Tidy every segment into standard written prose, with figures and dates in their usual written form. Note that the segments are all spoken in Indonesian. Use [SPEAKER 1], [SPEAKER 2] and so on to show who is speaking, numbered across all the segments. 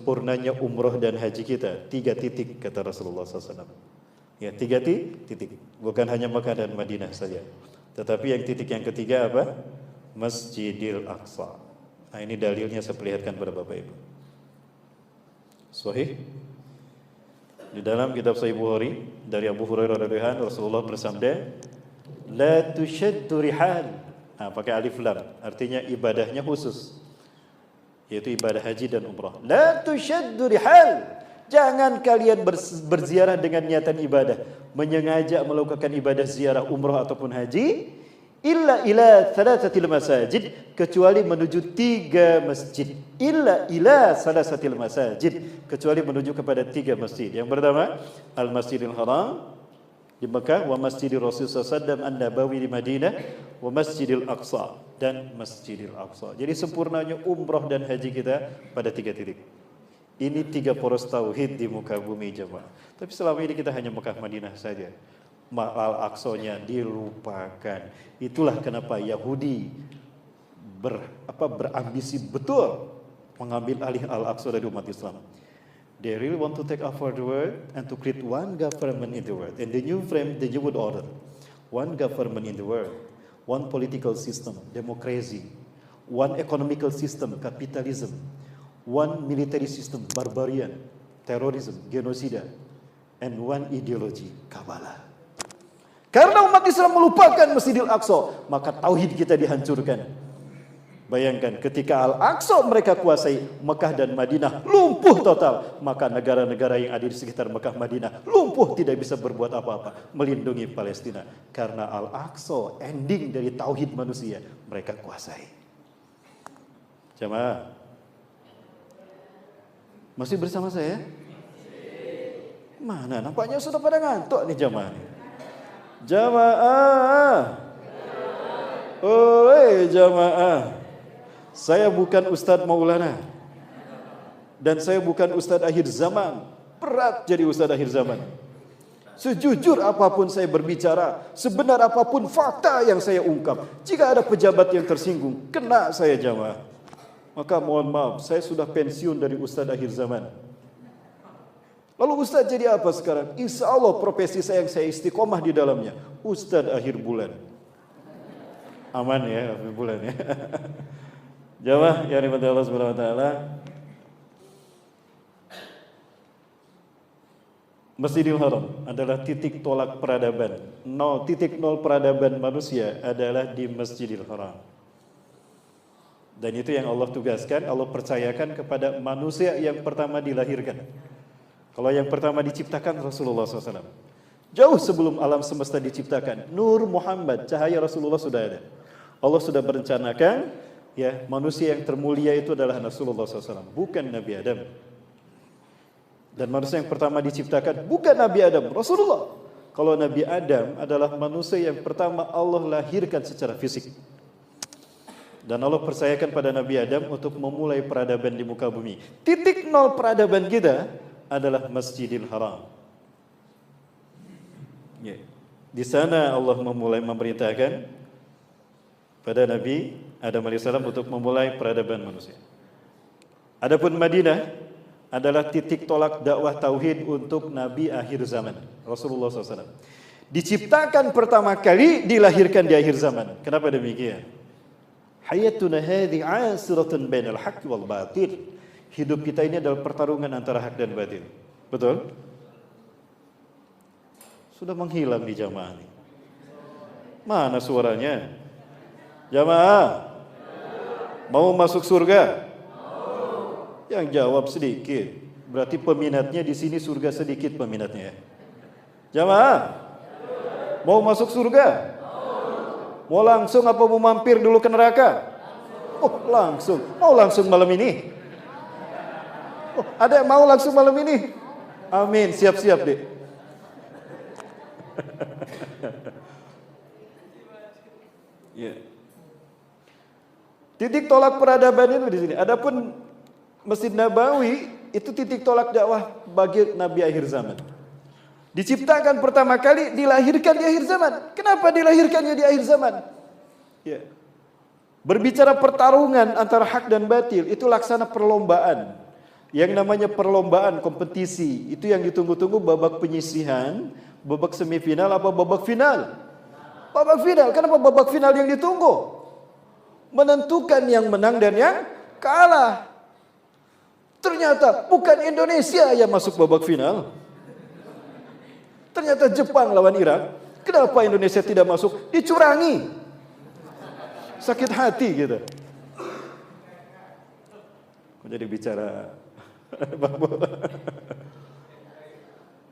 [SPEAKER 1] sempurnanya umroh dan haji kita 3 titik kata Rasulullah SAW. Ya, 3 titik. Bukan hanya Makkah dan Madinah saja. Tetapi yang titik yang ketiga apa? Masjidil Aqsa. Nah, ini dalilnya saya perlihatkan kepada Bapak Ibu. Sahih. Di dalam kitab Sahih Bukhari dari Abu Hurairah radhiyallahu anhu Rasulullah bersabda, "La tushaddu rihal." Nah, pakai alif lam, artinya ibadahnya khusus. Yaitu ibadah haji dan umrah. La tushaddu rihal. Jangan kalian berziarah dengan niatan ibadah, menyengaja melakukan ibadah ziarah umrah ataupun haji, illa ila thalathatil masajid, kecuali menuju 3 masjid. Illa ila thalathatil masajid, kecuali menuju kepada 3 masjid. Yang pertama, Al-Masjidil Haram di Mekah, wa Masjidil Rasul sallallahu alaihi wasallam An-Nabawi di Madinah, wa Masjidil Aqsa dan Masjidil Aqsa. Jadi sempurnanya umrah dan haji kita pada 3 titik. Ini 3 poros tauhid di muka bumi jemaah. Tapi selama ini kita hanya Mekah Madinah saja. Al-Aqsanya dilupakan. Itulah kenapa Yahudi berambisi betul mengambil alih Al-Aqsa dari umat Islam. They really want to take over the world and to create one government in the world. And the new frame, the new world order. One government in the world. One political system, democracy. One economical system, capitalism. One military system, barbarian, terrorism, genosida. And one ideology, Kabbalah. Karena umat Islam melupakan Masjidil Aqsa, maka tauhid kita dihancurkan. Bayangkan ketika Al-Aqsa mereka kuasai, Mekah dan Madinah lumpuh total. Maka negara-negara yang ada di sekitar Mekah Madinah lumpuh, tidak bisa berbuat apa-apa melindungi Palestina. Karena Al-Aqsa ending dari tauhid manusia mereka kuasai. Jamaah, masih bersama saya? Mana? Nampaknya sudah pada ngantuk nih jamaah. Jamaah. Oi jamaah. Saya bukan Ustadz Maulana. Dan saya bukan Ustadz akhir zaman. Berat jadi Ustadz akhir zaman. Sejujur apapun saya berbicara, sebenar apapun fakta yang saya ungkap, jika ada pejabat yang tersinggung, kena saya jamaah. Maka mohon maaf, saya sudah pensiun dari Ustadz akhir zaman. Lalu Ustadz jadi apa sekarang? Insya Allah profesi saya yang saya istiqomah di dalamnya, Ustadz akhir bulan. Aman ya, akhir bulan ya. Jamaah yang dirahmati Allah Subhanahu wa taala. Masjidil Haram adalah titik tolak peradaban. 0.0 peradaban manusia adalah di Masjidil Haram. Dan itu yang Allah tugaskan, Allah percayakan kepada manusia yang pertama dilahirkan. Kalau yang pertama diciptakan Rasulullah SAW. Jauh sebelum alam semesta diciptakan, Nur Muhammad, cahaya Rasulullah sudah ada. Allah sudah berencanakan, ya, manusia yang termulia itu adalah Rasulullah SAW, bukan Nabi Adam. Dan manusia yang pertama diciptakan bukan Nabi Adam, Rasulullah. Kalau Nabi Adam adalah manusia yang pertama Allah lahirkan secara fisik. Dan Allah percayakan pada Nabi Adam untuk memulai peradaban di muka bumi. Titik 0 peradaban kita adalah Masjidil Haram. Ya. Di sana Allah memerintahkan pada Nabi Adam AS untuk memulai peradaban manusia. Adapun Madinah adalah titik tolak dakwah tauhid untuk Nabi akhir zaman, Rasulullah SAW. Diciptakan pertama kali, dilahirkan di akhir zaman. Kenapa demikian? Hayatuna hadhi 'asiratun bainal haqqi wal batil. Hidup kita ini adalah pertarungan antara hak dan batil. Betul? Sudah menghilang di jamaah ini. Mana suaranya? Jamaah, mau masuk surga? Yang jawab sedikit. Berarti peminatnya di sini surga sedikit peminatnya. Jamaah, mau masuk surga? Mau langsung apa mau mampir dulu ke neraka? Oh, langsung. Mau langsung malam ini? Oh, ada yang mau langsung malam ini? Amin, siap-siap deh. Ya. Titik tolak peradaban itu di sini. Adapun Masjid Nabawi itu titik tolak dakwah bagi Nabi akhir zaman. Diciptakan pertama kali, dilahirkan di akhir zaman. Kenapa dilahirkannya di akhir zaman? Ya. Berbicara pertarungan antara hak dan batil, itu laksana perlombaan. Yang namanya perlombaan, kompetisi, itu yang ditunggu-tunggu babak penyisihan, babak semifinal apa babak final? Babak final. Kenapa babak final yang ditunggu? Menentukan yang menang dan yang kalah. Ternyata bukan Indonesia yang masuk babak final. Ternyata Jepang lawan Irak. Kenapa Indonesia tidak masuk? Dicurangi. Sakit hati gitu. Kok jadi bicara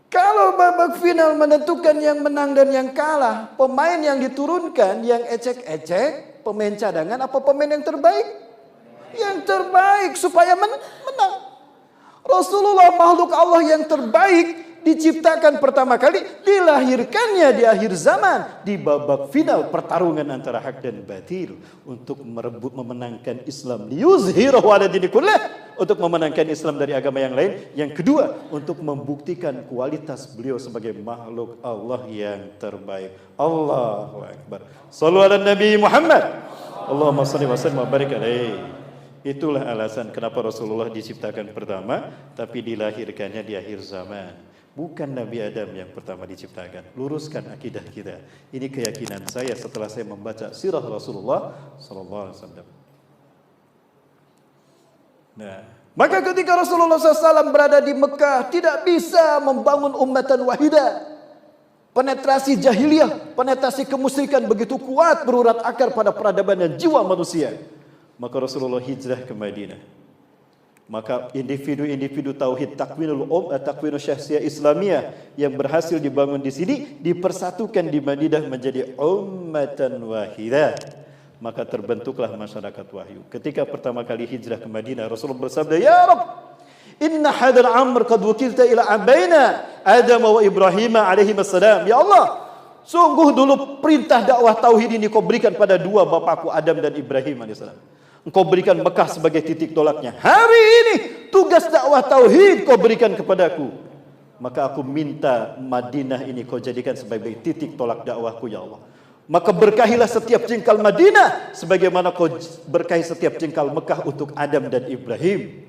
[SPEAKER 1] kalau babak final menentukan yang menang dan yang kalah, pemain yang diturunkan, yang ecek-ecek, pemain cadangan apa pemain yang terbaik? Yang terbaik supaya menang. Rasulullah makhluk Allah yang terbaik, diciptakan pertama kali, dilahirkannya di akhir zaman, di babak final pertarungan antara hak dan batil untuk merebut memenangkan Islam, liyuzhirahu 'ala dini kullah, untuk memenangkan Islam dari agama yang lain. Yang kedua, untuk membuktikan kualitas beliau sebagai makhluk Allah yang terbaik. Allahu Akbar. Shallu ala Nabi Muhammad. Allahumma shalli wa sallim wa barik alaihi. Itulah alasan kenapa Rasulullah diciptakan pertama, tapi dilahirkannya di akhir zaman. Bukan Nabi Adam yang pertama diciptakan. Luruskan akidah kita. Ini keyakinan saya setelah saya membaca sirah Rasulullah sallallahu alaihi wasallam. Nah, maka ketika Rasulullah SAW berada di Mekah, tidak bisa membangun ummatan wahidah. Penetrasi jahiliyah, penetrasi kemusyrikan begitu kuat berurat akar pada peradaban dan jiwa manusia. Maka Rasulullah hijrah ke Madinah. Maka individu-individu tauhid takwinul syahsiyah Islamiyah yang berhasil dibangun di sini dipersatukan di Madinah menjadi ummatan wahidah. Maka terbentuklah masyarakat wahyu. Ketika pertama kali hijrah ke Madinah, Rasulullah bersabda, "Ya Rabb, inna hadal amr qad wukilta ila abaina Adam wa Ibrahim alaihi wassalam." Ya Allah, sungguh dulu perintah dakwah tauhid ini kau berikan pada dua bapakku Adam dan Ibrahim alaihissalam. Engkau berikan Mekah sebagai titik tolaknya. Hari ini tugas dakwah tauhid kau berikan kepadaku. Maka aku minta Madinah ini kau jadikan sebagai titik tolak dakwahku, ya Allah. Maka berkahilah setiap jengkal Madinah sebagaimana kau berkahi setiap jengkal Mekah untuk Adam dan Ibrahim.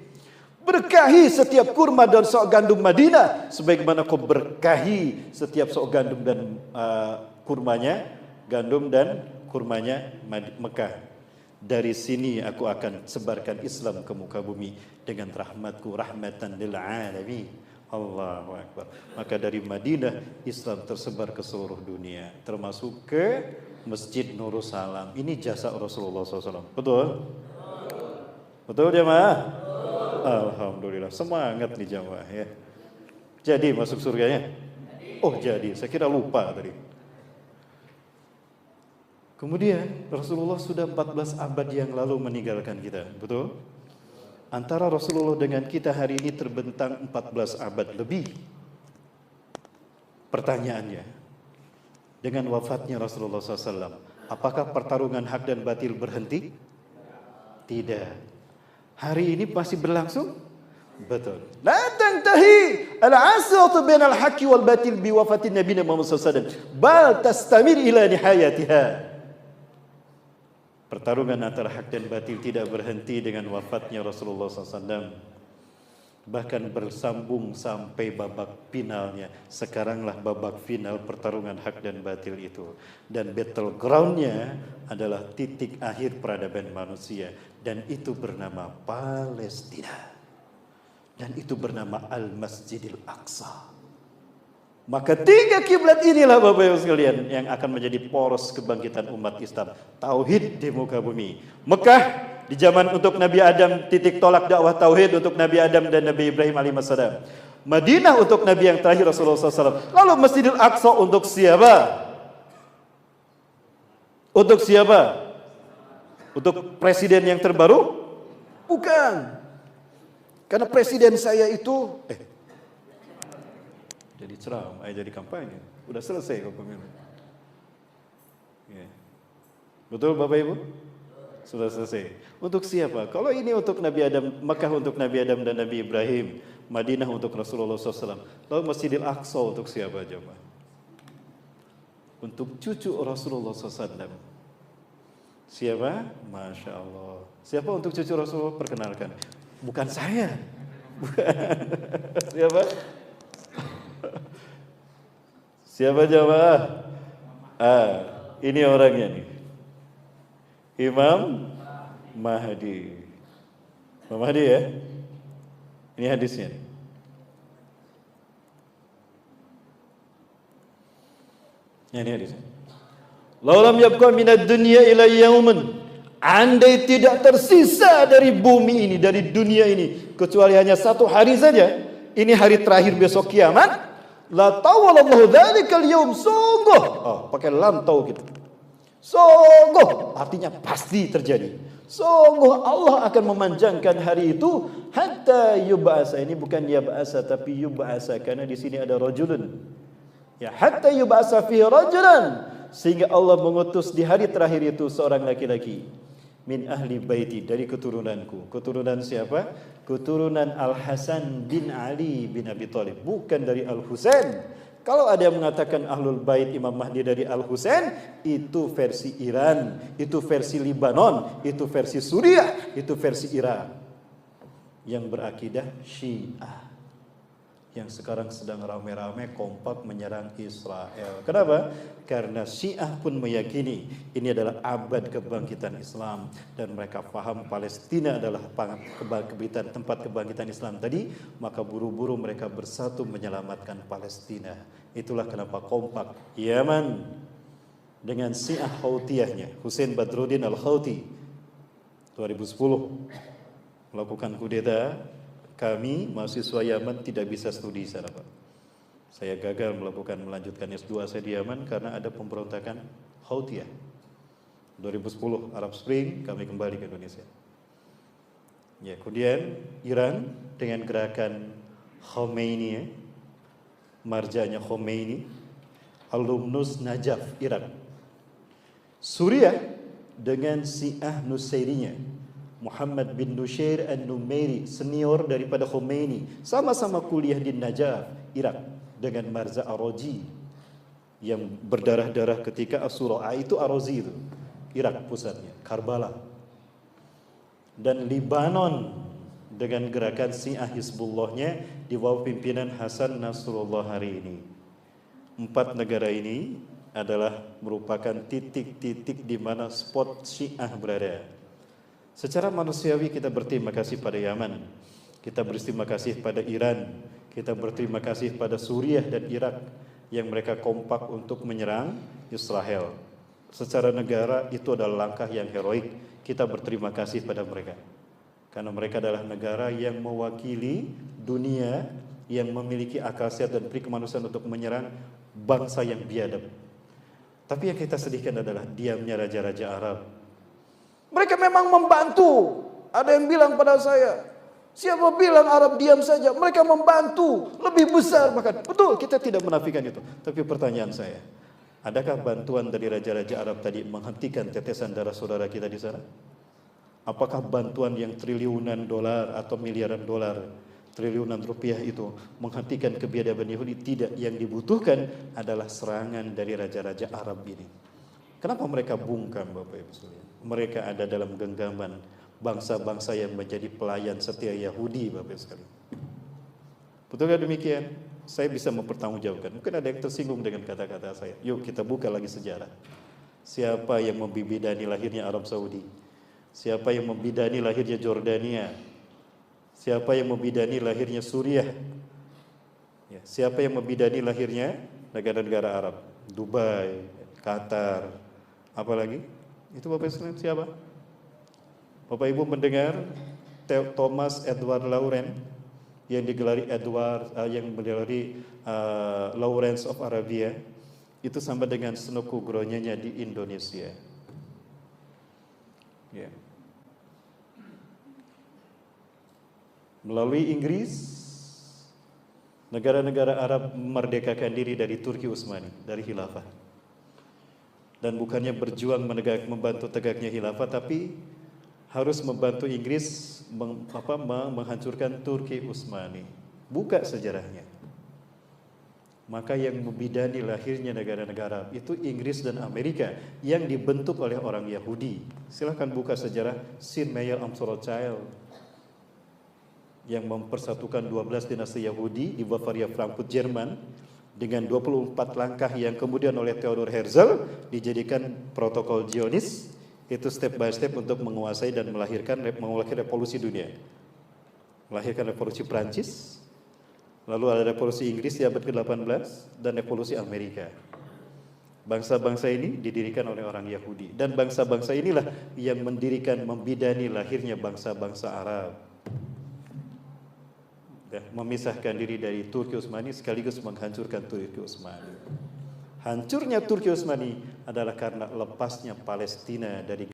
[SPEAKER 1] Berkahi setiap kurma dan sok gandum Madinah sebagaimana kau berkahi setiap sok gandum dan gandum dan kurmanya Mekah. Dari sini aku akan sebarkan Islam ke muka bumi dengan rahmatku, rahmatan lil alamin. Allahu Akbar. Maka dari Madinah Islam tersebar ke seluruh dunia, termasuk ke Masjid Nurul Salam. Ini jasa Rasulullah SAW. Betul? Betul jemaah? Alhamdulillah. Semangat nih jemaah ya. Jadi masuk surganya? Oh jadi, saya kira lupa tadi. Kemudian Rasulullah sudah 14 abad yang lalu meninggalkan kita, betul? Antara Rasulullah dengan kita hari ini terbentang 14 abad lebih. Pertanyaannya, dengan wafatnya Rasulullah SAW, apakah pertarungan hak dan batil berhenti? Tidak. Hari ini masih berlangsung? Betul. La tantahi al-asratu bainal haqqi wal batil bi wafatin Nabi Muhammad SAW, bal tastamir ila nihayatiha. Pertarungan antara hak dan batil tidak berhenti dengan wafatnya Rasulullah SAW. Bahkan bersambung sampai babak finalnya. Sekaranglah babak final pertarungan hak dan batil itu. Dan battlegroundnya adalah titik akhir peradaban manusia. Dan itu bernama Palestina. Dan itu bernama Al-Masjidil Aqsa. Maka tiga kiblat inilah Bapak Ibu sekalian yang akan menjadi poros kebangkitan umat Islam. Tauhid di muka bumi. Mekah di zaman untuk Nabi Adam, titik tolak dakwah tauhid untuk Nabi Adam dan Nabi Ibrahim alaihissalam. Madinah untuk Nabi yang terakhir Rasulullah SAW. Lalu Masjidil Aqsa untuk siapa? Untuk siapa? Untuk presiden yang terbaru? Bukan. Karena presiden saya itu jadi ceram, jadi kampanye. Udah selesai kok pemilu. Ya. Betul Bapak Ibu? Sudah selesai. Untuk siapa? Kalau ini untuk Nabi Adam, Mekah untuk Nabi Adam dan Nabi Ibrahim, Madinah untuk Rasulullah SAW. Lalu Masjidil Aqsa untuk siapa coba? Untuk cucu Rasulullah SAW. Siapa? Masya Allah. Siapa untuk cucu Rasulullah? Perkenalkan. Bukan saya. Siapa? Siapa jamaah? Ini orangnya nih. Imam Mahdi. Imam Mahdi ya. Ini hadisnya nih. Ini hadisnya. Laulam yabqa minad dunya ila yaumin. Andai tidak tersisa dari bumi ini, dari dunia ini, kecuali hanya satu hari saja, ini hari terakhir besok kiamat, la tawalallahu dzalikal yaum, sungguh, pakai lam tau gitu. Sungguh, artinya pasti terjadi. Sungguh Allah akan memanjangkan hari itu hatta yub'asa. Ini bukan yab'asa tapi yub'asa, karena di sini ada rajulun. Ya, hatta yub'asa fi rajulan, sehingga Allah mengutus di hari terakhir itu seorang laki-laki min ahli baiti, dari keturunanku. Keturunan siapa? Keturunan Al-Hasan bin Ali bin Abi Thalib, bukan dari Al-Husain. Kalau ada yang mengatakan Ahlul Bait Imam Mahdi dari Al-Husain, itu versi Iran, itu versi Libanon, itu versi Suriah, itu versi Irak. Yang berakidah Syiah, yang sekarang sedang rame-rame kompak menyerang Israel. Kenapa? Karena Syiah pun meyakini ini adalah abad kebangkitan Islam, dan mereka paham Palestina adalah tempat kebangkitan Islam tadi, maka buru-buru mereka bersatu menyelamatkan Palestina. Itulah kenapa kompak Yaman dengan Syiah Houthiyahnya, Hussein Badruddin Al-Houthi 2010 melakukan kudeta. Kami mahasiswa Yaman tidak bisa studi sana, Pak. Saya gagal melanjutkan S2 saya di Yaman karena ada pemberontakan Houthiyah. 2010 Arab Spring, kami kembali ke Indonesia. Ya, kemudian Iran dengan gerakan Khomeini, marjanya Khomeini, alumnus Najaf, Iran. Suriah dengan Syiah Nusairinya, Muhammad bin Nushair an-Numairi, senior daripada Khomeini, sama-sama kuliah di Najaf, Irak, dengan Marza Araji yang berdarah-darah ketika As-Sura'a, itu Arazi itu, Irak pusatnya, Karbala. Dan Libanon dengan gerakan Syiah Hizbullahnya di bawah pimpinan Hasan Nasrullah hari ini. 4 negara ini adalah merupakan titik-titik di mana spot Syiah berada. Secara manusiawi kita berterima kasih pada Yaman, kita berterima kasih pada Iran, kita berterima kasih pada Suriah dan Irak yang mereka kompak untuk menyerang Israel. Secara negara itu adalah langkah yang heroik, kita berterima kasih pada mereka. Karena mereka adalah negara yang mewakili dunia yang memiliki akal sehat dan peri kemanusiaan untuk menyerang bangsa yang biadab. Tapi yang kita sedihkan adalah diamnya raja-raja Arab. Mereka memang membantu. Ada yang bilang pada saya, siapa bilang Arab diam saja? Mereka membantu lebih besar bahkan. Betul, kita tidak menafikan itu. Tapi pertanyaan saya, adakah bantuan dari raja-raja Arab tadi menghentikan tetesan darah saudara kita di sana? Apakah bantuan yang triliunan dolar atau miliaran dolar, triliunan rupiah itu menghentikan kebiadaban Yahudi? Tidak, yang dibutuhkan adalah serangan dari raja-raja Arab ini. Kenapa mereka bungkam, Bapak Ibu sekalian? Mereka ada dalam genggaman bangsa-bangsa yang menjadi pelayan setia Yahudi, Bapak Ibu sekalian. Betulkah demikian? Saya bisa mempertanggungjawabkan. Mungkin ada yang tersinggung dengan kata-kata saya. Yuk kita buka lagi sejarah. Siapa yang membidani lahirnya Arab Saudi? Siapa yang membidani lahirnya Jordania? Siapa yang membidani lahirnya Suriah? Ya, siapa yang membidani lahirnya negara-negara Arab? Dubai, Qatar, apa lagi? Itu Bapak Ibu siapa? Bapak Ibu mendengar Thomas Edward Lawrence yang digelari Lawrence of Arabia, itu sama dengan Senoku Gronyanya di Indonesia. Ya. Melalui Inggris, negara-negara Arab memerdekakan diri dari Turki Utsmani, dari khilafah. Dan bukannya berjuang membantu tegaknya khilafah, tapi harus membantu Inggris menghancurkan Turki Utsmani. Buka sejarahnya. Maka yang membidani lahirnya negara-negara itu Inggris dan Amerika yang dibentuk oleh orang Yahudi. Silahkan buka sejarah Sin Meyer Amsorochild. yang mempersatukan 12 dinasti Yahudi di Bavaria, Frankfurt, Jerman dengan 24 langkah yang kemudian oleh Theodor Herzl dijadikan protokol Zionis, itu step by step untuk menguasai dan melahirkan revolusi dunia. Melahirkan revolusi Prancis, lalu ada revolusi Inggris di abad ke-18 dan revolusi Amerika. Bangsa-bangsa ini didirikan oleh orang Yahudi, dan bangsa-bangsa inilah yang mendirikan, membidani lahirnya bangsa-bangsa Arab. Memisahkan diri dari Turki Utsmani sekaligus menghancurkan Turki Utsmani. Hancurnya Turki Utsmani adalah karena lepasnya Palestina dari